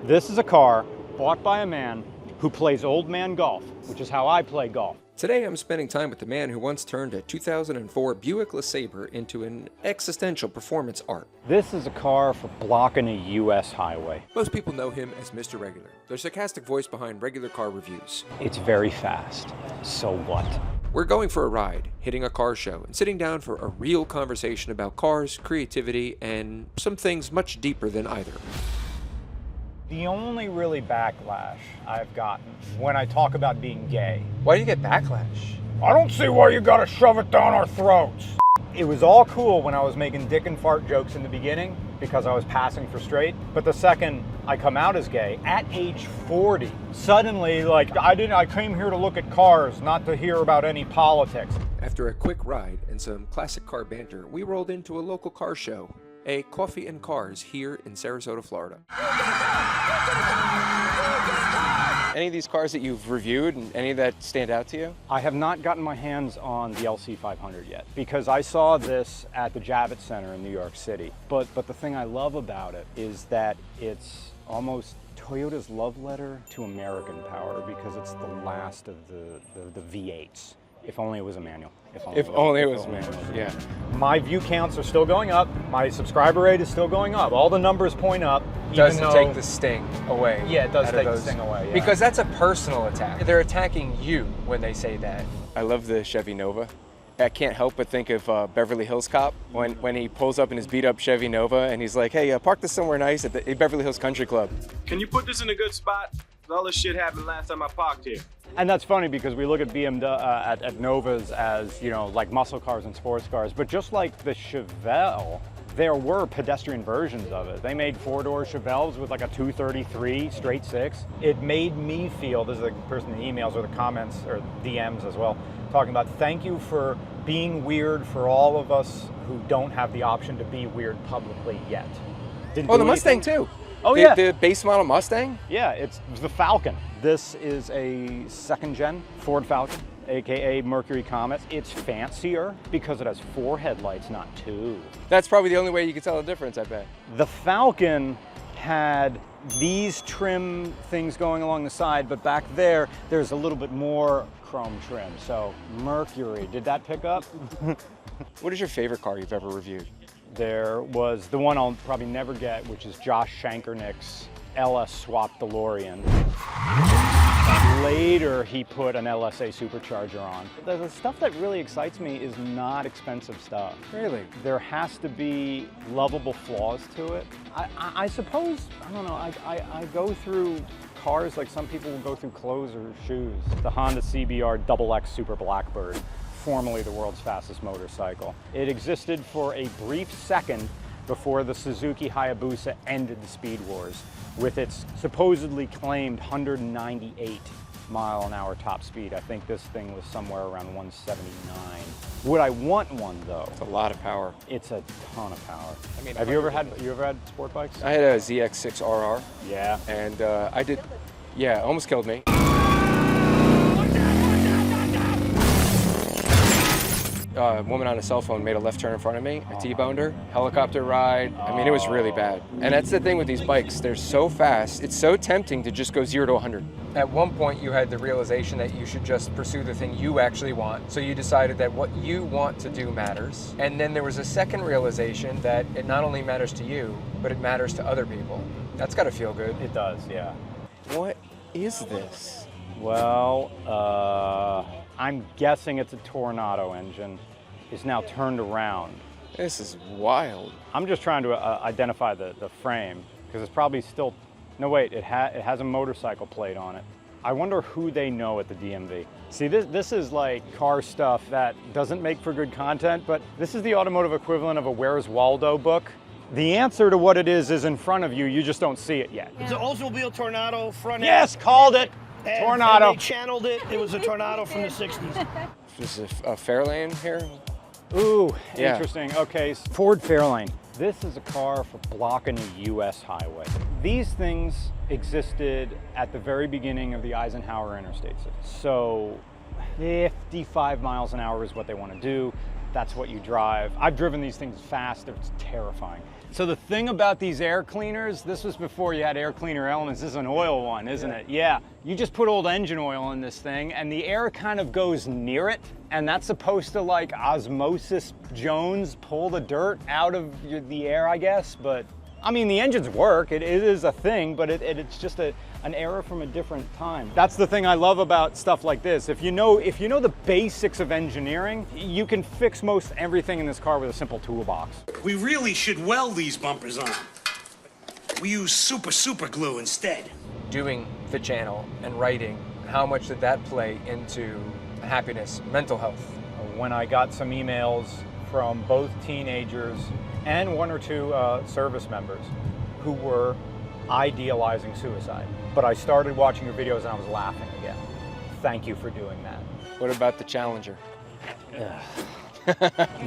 This is a car bought by a man who plays old man golf, which is how I play golf. Today I'm spending time with the man who once turned a 2004 Buick LeSabre into an existential performance art. This is a car for blocking a US highway. Most people know him as Mr. Regular, the sarcastic voice behind regular car reviews. It's very fast, so what? We're going for a ride, hitting a car show, and sitting down for a real conversation about cars, creativity, and some things much deeper than either. The only really backlash I've gotten when I talk about being gay. Why do you get backlash? I don't see why you gotta shove it down our throats. It was all cool when I was making dick and fart jokes in the beginning because I was passing for straight. But the second I come out as gay, at age 40, suddenly, I came here to look at cars, not to hear about any politics. After a quick ride and some classic car banter, we rolled into a local car show, a Coffee and Cars here in Sarasota, Florida. Any of these cars that you've reviewed and any that stand out to you? I have not gotten my hands on the LC500 yet because I saw this at the Javits Center in New York City. But the thing I love about it is that it's almost Toyota's love letter to American power because it's the last of the V8s. If only it was a manual. If only it was manual, yeah. My view counts are still going up. My subscriber rate is still going up. All the numbers point up. Doesn't take the sting away. Yeah, it does take the sting away. Yeah. Because that's a personal attack. They're attacking you when they say that. I love the Chevy Nova. I can't help but think of Beverly Hills Cop when he pulls up in his beat up Chevy Nova and he's like, hey, park this somewhere nice at the Beverly Hills Country Club. Can you put this in a good spot? All this shit happened last time I parked here. And that's funny because we look at BMW, at Novas as, like muscle cars and sports cars, but just like the Chevelle, there were pedestrian versions of it. They made four-door Chevelles with like a 233 straight six. It made me feel, this is the person in the emails or the comments or DMs as well, talking about thank you for being weird for all of us who don't have the option to be weird publicly yet. Oh, the Mustang too. Oh, yeah. The base model Mustang? Yeah, it's the Falcon. This is a second gen Ford Falcon, AKA Mercury Comet. It's fancier because it has 4 headlights, not 2. That's probably the only way you can tell the difference, I bet. The Falcon had these trim things going along the side, but back there's a little bit more chrome trim. So Mercury, did that pick up? What is your favorite car you've ever reviewed? There was the one I'll probably never get, which is Josh Shankernick's LS Swap DeLorean. Later, he put an LSA supercharger on. The stuff that really excites me is not expensive stuff. Really? There has to be lovable flaws to it. I suppose, I don't know, I go through cars like some people will go through clothes or shoes. The Honda CBR XX Super Blackbird, formerly the world's fastest motorcycle. It existed for a brief second before the Suzuki Hayabusa ended the speed wars with its supposedly claimed 198 mile-an-hour top speed. I think this thing was somewhere around 179. Would I want one though? It's a lot of power. It's a ton of power. I mean, have you ever had sport bikes? I had a ZX6RR. Yeah. And I did, yeah, almost killed me. A woman on a cell phone made a left turn in front of me. I T-boned her, helicopter ride. I mean, it was really bad. And that's the thing with these bikes. They're so fast. It's so tempting to just go 0 to 100. At one point, you had the realization that you should just pursue the thing you actually want. So you decided that what you want to do matters. And then there was a second realization that it not only matters to you, but it matters to other people. That's got to feel good. It does, yeah. What is this? Well, I'm guessing it's a Tornado engine. It's now turned around. This is wild. I'm just trying to identify the frame because it's probably still, no wait, it has a motorcycle plate on it. I wonder who they know at the DMV. See, this is like car stuff that doesn't make for good content, but this is the automotive equivalent of a Where's Waldo book. The answer to what it is in front of you, you just don't see it yet. It's an Oldsmobile Tornado front end. Yes, called it. And Tornado. They channeled it. It was a Tornado from the 60s. Is this a Fairlane here? Ooh, yeah. Interesting. Okay, Ford Fairlane. This is a car for blocking a US highway. These things existed at the very beginning of the Eisenhower Interstate System. So 55 miles an hour is what they want to do. That's what you drive. I've driven these things fast. It's terrifying. So the thing about these air cleaners, this was before you had air cleaner elements. This is an oil one, isn't it? Yeah. You just put old engine oil in this thing and the air kind of goes near it. And that's supposed to like osmosis Jones pull the dirt out of the air, I guess. But I mean, the engines work. It is a thing, but it's just an error from a different time. That's the thing I love about stuff like this. If you know the basics of engineering, you can fix most everything in this car with a simple toolbox. We really should weld these bumpers on. We use super glue instead. Doing the channel and writing, how much did that play into happiness, mental health? When I got some emails from both teenagers and one or two service members who were idealizing suicide. But I started watching your videos and I was laughing again. Thank you for doing that. What about the Challenger?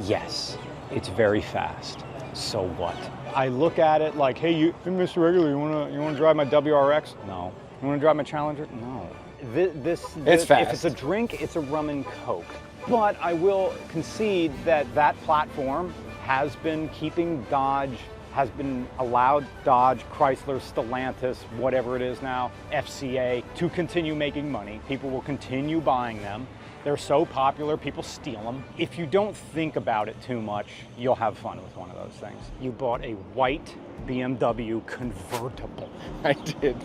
Yes, it's very fast. So what? I look at it like, hey, Mr. Regular, you wanna drive my WRX? No. You wanna drive my Challenger? No. This it's fast. If it's a drink, it's a rum and Coke. But I will concede that that platform has been keeping Dodge, has been allowed Dodge, Chrysler, Stellantis, whatever it is now, FCA, to continue making money. People will continue buying them. They're so popular, people steal them. If you don't think about it too much, you'll have fun with one of those things. You bought a white BMW convertible. I did.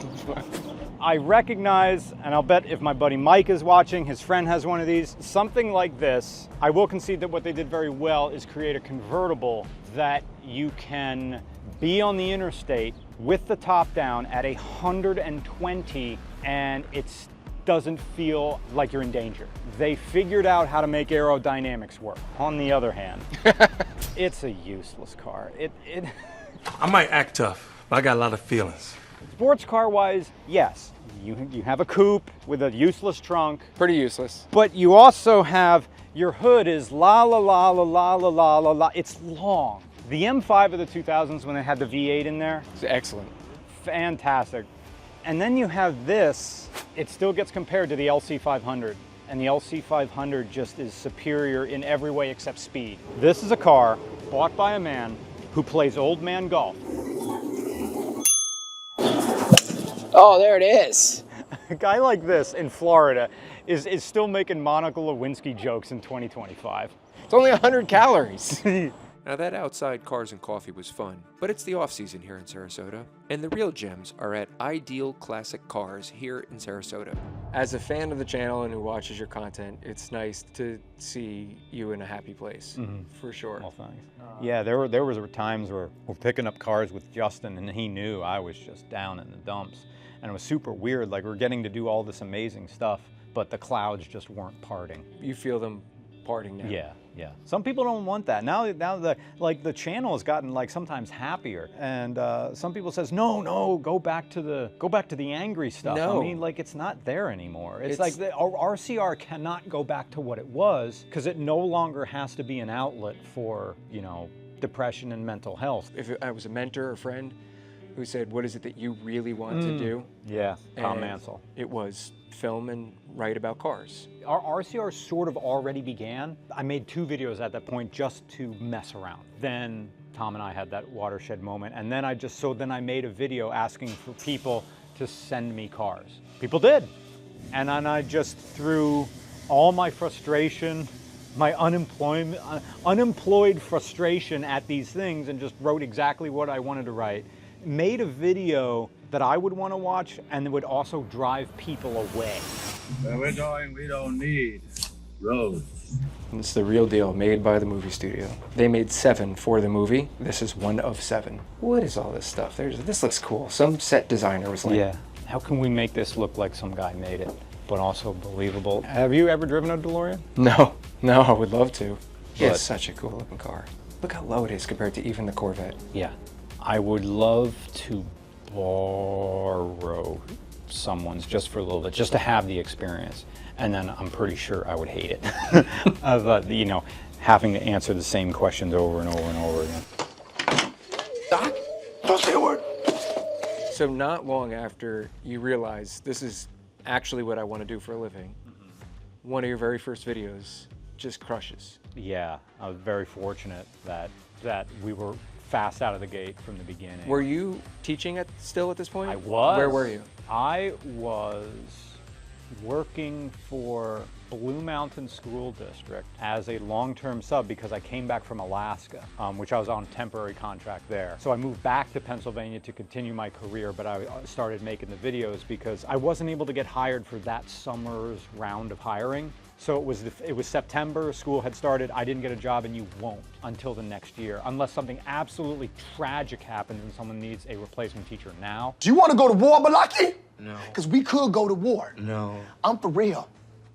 I recognize, and I'll bet if my buddy Mike is watching, his friend has one of these, something like this. I will concede that what they did very well is create a convertible that you can be on the interstate with the top down at 120 and it doesn't feel like you're in danger. They figured out how to make aerodynamics work. On the other hand, it's a useless car. I might act tough, but I got a lot of feelings. Sports car wise, yes. You have a coupe with a useless trunk. Pretty useless. But you also have, your hood is la la la la la la la la la. It's long. The M5 of the 2000s when they had the V8 in there. It's excellent. Fantastic. And then you have this, it still gets compared to the LC500. And the LC500 just is superior in every way except speed. This is a car bought by a man who plays old man golf. Oh, there it is. A guy like this in Florida is still making Monica Lewinsky jokes in 2025. It's only 100 calories. Now that outside cars and coffee was fun, but it's the off-season here in Sarasota, and the real gems are at Ideal Classic Cars here in Sarasota. As a fan of the channel and who watches your content, it's nice to see you in a happy place, for sure. Well, thanks. Yeah, there were times where we're picking up cars with Justin and he knew I was just down in the dumps. And it was super weird, like we're getting to do all this amazing stuff, but the clouds just weren't parting. You feel them parting now. Yeah. Some people don't want that. Now the channel has gotten like sometimes happier, and some people says no, go back to the angry stuff. No. I mean, like it's not there anymore. It's like the RCR cannot go back to what it was because it no longer has to be an outlet for depression and mental health. If I was a mentor or friend who said, what is it that you really want to do? Yeah, Tom And Mansell. It was film and write about cars. Our RCR sort of already began. I made 2 videos at that point just to mess around. Then Tom and I had that watershed moment, and then I made a video asking for people to send me cars. People did. And then I just threw all my frustration, my unemployed frustration at these things and just wrote exactly what I wanted to write. Made a video that I would want to watch and would also drive people away. Where we're going, we don't need roads. It's the real deal, made by the movie studio. They made 7 for the movie. This is 1 of 7. What is all this stuff? This looks cool. Some set designer was like, yeah, how can we make this look like some guy made it, but also believable? Have you ever driven a DeLorean? No, I would love to. But It's such a cool looking car. Look how low it is compared to even the Corvette. Yeah. I would love to borrow someone's just for a little bit, just to have the experience. And then I'm pretty sure I would hate it. Of, having to answer the same questions over and over and over again. Doc, don't say a word. So not long after you realize this is actually what I want to do for a living, one of your very first videos just crushes. Yeah, I was very fortunate that we were fast out of the gate from the beginning. Were you teaching still at this point? I was. Where were you? I was working for Blue Mountain School District as a long-term sub because I came back from Alaska, which I was on temporary contract there. So I moved back to Pennsylvania to continue my career, but I started making the videos because I wasn't able to get hired for that summer's round of hiring. So it was September, school had started, I didn't get a job, and you won't until the next year, unless something absolutely tragic happens and someone needs a replacement teacher now. Do you want to go to war, Balaki? No. Because we could go to war. No. I'm for real.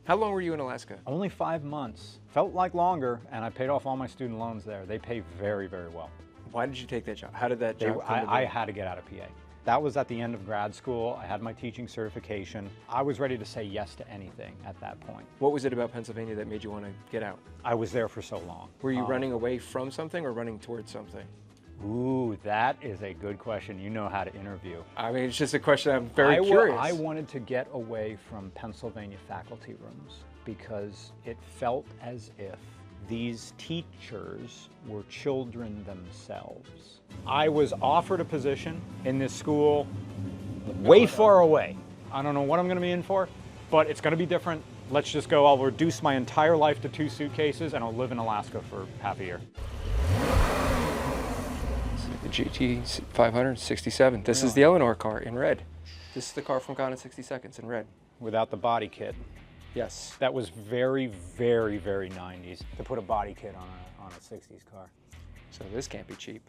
How long were you in Alaska? Only 5 months. Felt like longer, and I paid off all my student loans there. They pay very, very well. Why did you take that job? How did that job come to be? I had to get out of PA. That was at the end of grad school. I had my teaching certification. I was ready to say yes to anything at that point. What was it about Pennsylvania that made you want to get out? I was there for so long. Were you running away from something or running towards something? Ooh, that is a good question. You know how to interview. I mean, it's just a question I'm very curious. I wanted to get away from Pennsylvania faculty rooms because it felt as if these teachers were children themselves. I was offered a position in this school way far away. I don't know what I'm going to be in for, but it's going to be different. Let's just go. I'll reduce my entire life to 2 suitcases and I'll live in Alaska for half a year. The GT 567. This is the Eleanor car in red. This is the car from Gone in 60 Seconds in red. Without the body kit. Yes. That was very, very, very 90s to put a body kit on a 60s car. So this can't be cheap.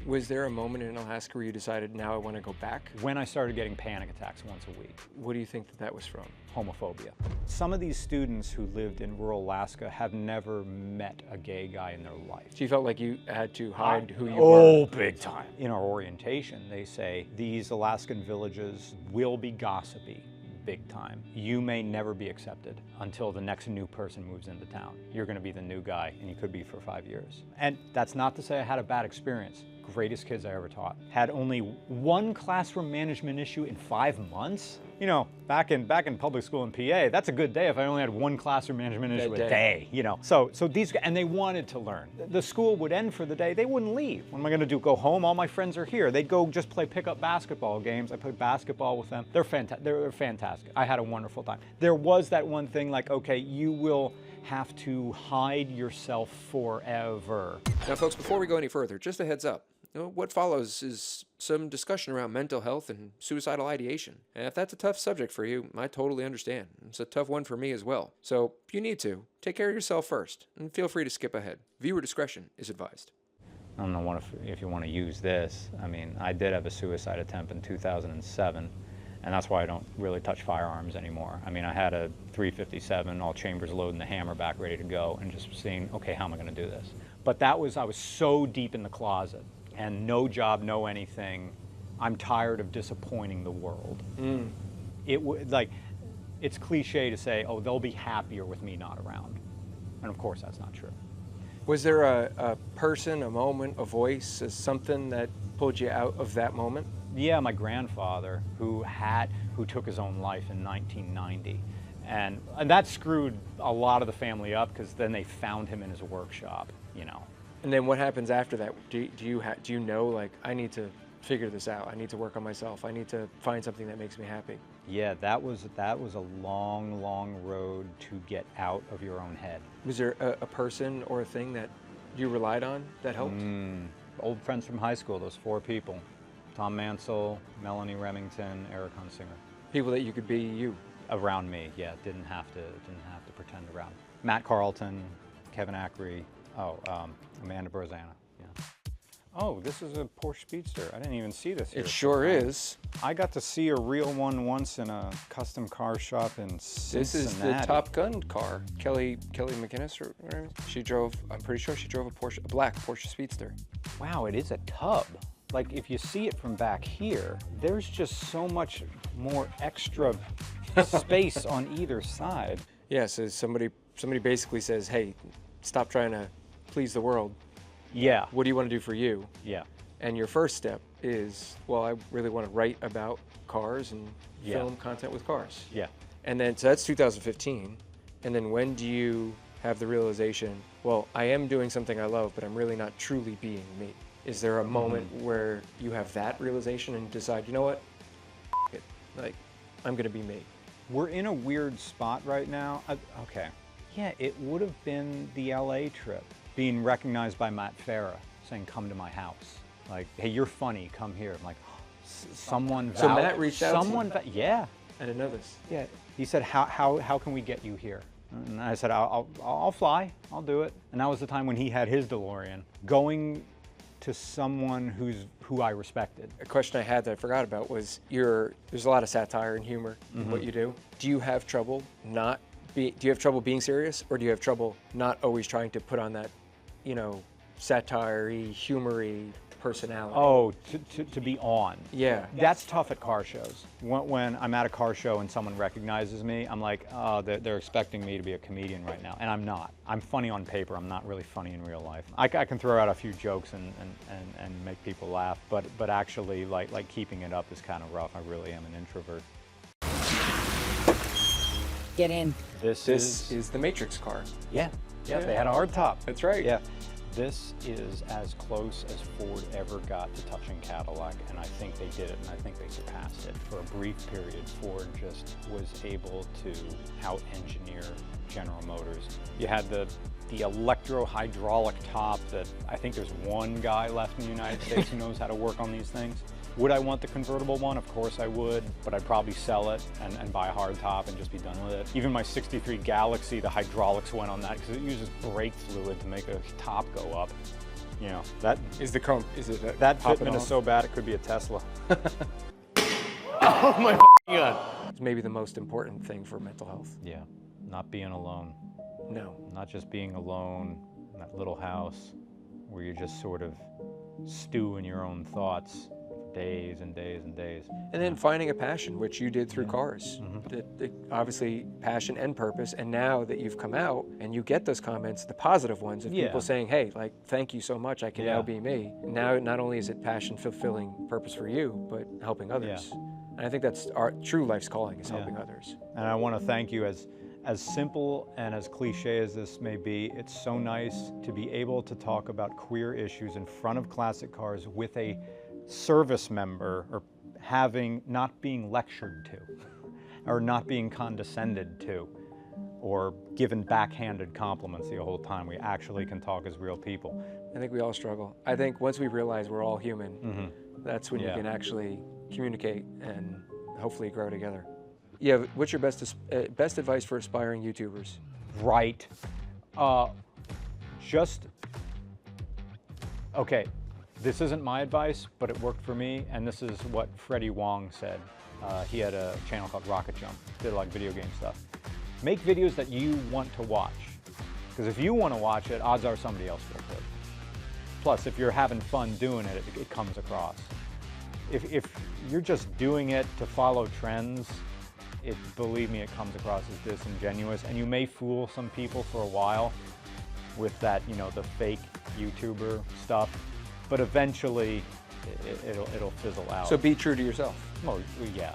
Was there a moment in Alaska where you decided, now I want to go back? When I started getting panic attacks once a week. What do you think that was from? Homophobia. Some of these students who lived in rural Alaska have never met a gay guy in their life. So you felt like you had to hide who you were? Oh, big time. In our orientation, they say these Alaskan villages will be gossipy. Big time. You may never be accepted until the next new person moves into town. You're going to be the new guy, and you could be for 5 years. And that's not to say I had a bad experience. Greatest kids I ever taught. Had only 1 classroom management issue in 5 months. You know, back in public school in PA, that's a good day if I only had 1 classroom management issue a day. You know, so these, and they wanted to learn. The school would end for the day. They wouldn't leave. What am I going to do? Go home? All my friends are here. They'd go just play pickup basketball games. I played basketball with them. They're fantastic. I had a wonderful time. There was that one thing like, okay, you will have to hide yourself forever. Now, folks, before we go any further, just a heads up. What follows is some discussion around mental health and suicidal ideation. And if that's a tough subject for you, I totally understand. It's a tough one for me as well. So if you need to, take care of yourself first, and feel free to skip ahead. Viewer discretion is advised. I don't know if you want to use this. I mean, I did have a suicide attempt in 2007, and that's why I don't really touch firearms anymore. I mean, I had a .357, all chambers loaded and the hammer back ready to go, and just seeing, okay, how am I going to do this? But I was so deep in the closet. And no job, no anything. I'm tired of disappointing the world. It's cliche to say, oh, they'll be happier with me not around. And of course, that's not true. Was there a person, a moment, a voice, something that pulled you out of that moment? Yeah, my grandfather, who took his own life in 1990. And that screwed a lot of the family up because then they found him in his workshop, you know. And then what happens after that? Do you know, like, I need to figure this out. I need to work on myself. I need to find something that makes me happy. Yeah, that was a long, long road to get out of your own head. Was there a person or a thing that you relied on that helped? Old friends from high school, those 4 people. Tom Mansell, Melanie Remington, Eric Hunsinger. People that you could be you. Around me, yeah, didn't have to pretend around. Matt Carlton, Kevin Ackery, Amanda Brozana, yeah. Oh, this is a Porsche Speedster. I didn't even see this here. It sure is. I got to see a real one once in a custom car shop in Cincinnati. This is the Top Gun car. Kelly McInnes, or whatever. She drove, I'm pretty sure she drove a black Porsche Speedster. Wow, it is a tub. Like, if you see it from back here, there's just so much more extra space on either side. Yeah, so somebody basically says, hey, stop trying to please the world. Yeah. What do you want to do for you? Yeah. And your first step is, well, I really want to write about cars and film content with cars. Yeah. And then, so that's 2015. And then when do you have the realization, well, I am doing something I love, but I'm really not truly being me? Is there a moment where you have that realization and decide, you know what, F it, like, I'm gonna be me? We're in a weird spot right now. Okay. Yeah, it would have been the LA trip. Being recognized by Matt Farah, saying, come to my house. Like, hey, you're funny, come here. I'm like, someone So Matt reached out to you? Yeah. I didn't know this. Yeah. He said, how can we get you here? And I said, I'll fly, I'll do it. And that was the time when he had his DeLorean. Going to someone who I respected. A question I had that I forgot about was there's a lot of satire and humor in what you do. Do you have trouble do you have trouble being serious, or do you have trouble not always trying to put on that, you know, satire-y, humor-y personality? Oh, to be on. Yeah. That's tough at car shows. When I'm at a car show and someone recognizes me, I'm like, oh, they're expecting me to be a comedian right now, and I'm not. I'm funny on paper, I'm not really funny in real life. I can throw out a few jokes and make people laugh, but actually, like keeping it up is kind of rough. I really am an introvert. Get in. This is the Matrix car. Yeah, they had a hard top. That's right. Yeah. This is as close as Ford ever got to touching Cadillac, and I think they did it, and I think they surpassed it. For a brief period, Ford just was able to out-engineer General Motors. You had the electro-hydraulic top that I think there's one guy left in the United States who knows how to work on these things. Would I want the convertible one? Of course I would, but I'd probably sell it and buy a hard top and just be done with it. Even my 63 Galaxy, the hydraulics went on that because it uses brake fluid to make a top go up. You know, that is the chrome. Is it that fitment is so bad it could be a Tesla. Oh my God. It's maybe the most important thing for mental health. Yeah, not being alone. No. Not just being alone in that little house where you just sort of stew in your own thoughts. Days and days and days. And then finding a passion, which you did through cars. Obviously passion and purpose, and now that you've come out and you get those comments, the positive ones of people saying, hey, like, thank you so much, I can now be me. Now, not only is it passion, fulfilling purpose for you, but helping others. And I think that's our true life's calling, is helping others. And I want to thank you. As simple and as cliche as this may be, it's so nice to be able to talk about queer issues in front of classic cars with a service member, or not being lectured to, or not being condescended to, or given backhanded compliments the whole time. We actually can talk as real people. I think we all struggle. I think once we realize we're all human, that's when you can actually communicate and hopefully grow together. Yeah, what's your best advice for aspiring YouTubers? Right. Okay. This isn't my advice, but it worked for me, and this is what Freddie Wong said. He had a channel called Rocket Jump, did like video game stuff. Make videos that you want to watch, because if you want to watch it, odds are somebody else will too. Plus, if you're having fun doing it, it comes across. If you're just doing it to follow trends, believe me, it comes across as disingenuous, and you may fool some people for a while with that, you know, the fake YouTuber stuff. But eventually, it'll fizzle out. So be true to yourself. Oh, yeah.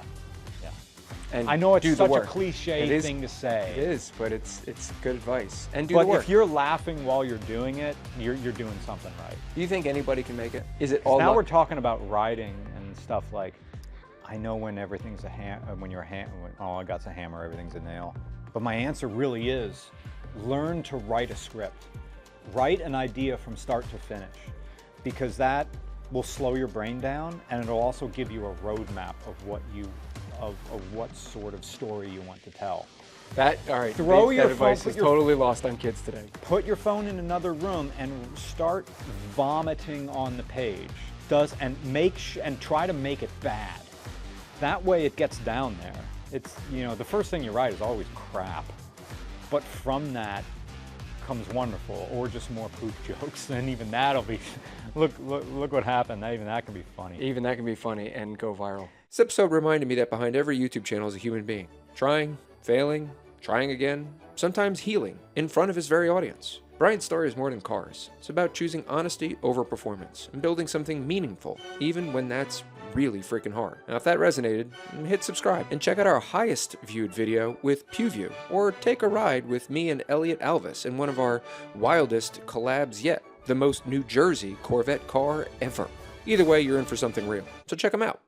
And I know it's such a cliche cliche thing to say. It is, but it's good advice. And do the the work. If you're laughing while you're doing it, you're doing something right. Do you think anybody can make it? Is it all now luck? we're talking about writing and stuff like, I know when everything's a when all I got's a hammer, everything's a nail. But my answer really is, learn to write a script. Write an idea from start to finish, because that will slow your brain down, and it'll also give you a roadmap of what sort of story you want to tell. That advice is totally lost on kids today. Put your phone in another room and start vomiting on the page. And try to make it bad. That way it gets down there. It's, you know, the first thing you write is always crap, but from that comes wonderful, or just more poop jokes, and even that'll be, look what happened. Even that can be funny. Even that can be funny and go viral. This episode reminded me that behind every YouTube channel is a human being, trying, failing, trying again, sometimes healing, in front of his very audience. Brian's story is more than cars. It's about choosing honesty over performance and building something meaningful, even when that's really freaking hard. Now, if that resonated, hit subscribe and check out our highest viewed video with PewView, or take a ride with me and Elliot Alvis in one of our wildest collabs yet. the most New Jersey Corvette car ever. Either way, you're in for something real. So check them out.